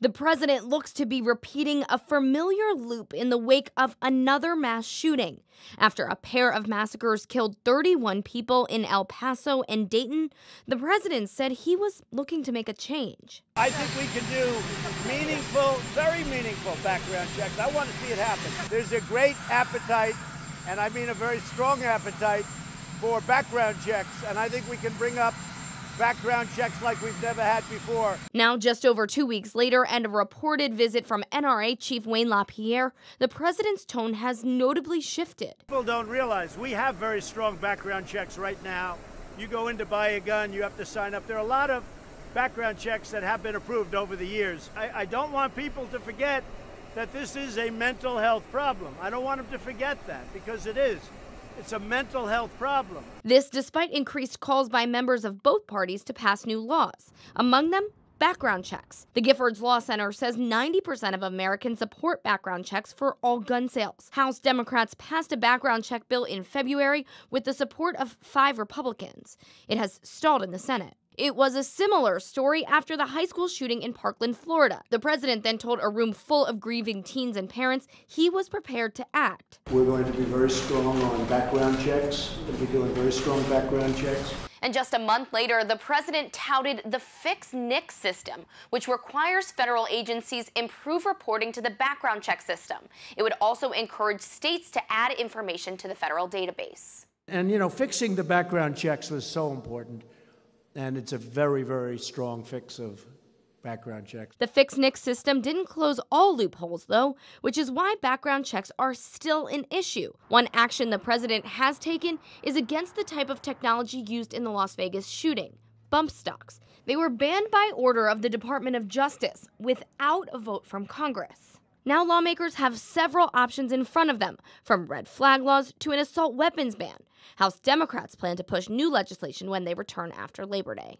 The president looks to be repeating a familiar loop in the wake of another mass shooting. After a pair of massacres killed 31 people in El Paso and Dayton, the president said he was looking to make a change. I think we can do meaningful, very meaningful background checks. I want to see it happen. There's a great appetite, and I mean a very strong appetite, for background checks, and I think we can bring up background checks like we've never had before. Now, just over 2 weeks later and a reported visit from NRA Chief Wayne LaPierre, the president's tone has notably shifted. People don't realize we have very strong background checks right now. You go in to buy a gun, you have to sign up. There are a lot of background checks that have been approved over the years. I don't want people to forget that this is a mental health problem. I don't want them to forget that, because it is. It's a mental health problem. This despite increased calls by members of both parties to pass new laws, among them background checks. The Giffords Law Center says 90% of Americans support background checks for all gun sales. House Democrats passed a background check bill in February with the support of 5 Republicans. It has stalled in the Senate. It was a similar story after the high school shooting in Parkland, Florida. The president then told a room full of grieving teens and parents he was prepared to act. We're going to be very strong on background checks. We'll be doing very strong background checks. And just a month later, the president touted the Fix NICS system, which requires federal agencies improve reporting to the background check system. It would also encourage states to add information to the federal database. And, you know, fixing the background checks was so important. And it's a very, very strong fix of background checks. The Fix NICS system didn't close all loopholes, though, which is why background checks are still an issue. One action the president has taken is against the type of technology used in the Las Vegas shooting, bump stocks. They were banned by order of the Department of Justice without a vote from Congress. Now lawmakers have several options in front of them, from red flag laws to an assault weapons ban. House Democrats plan to push new legislation when they return after Labor Day.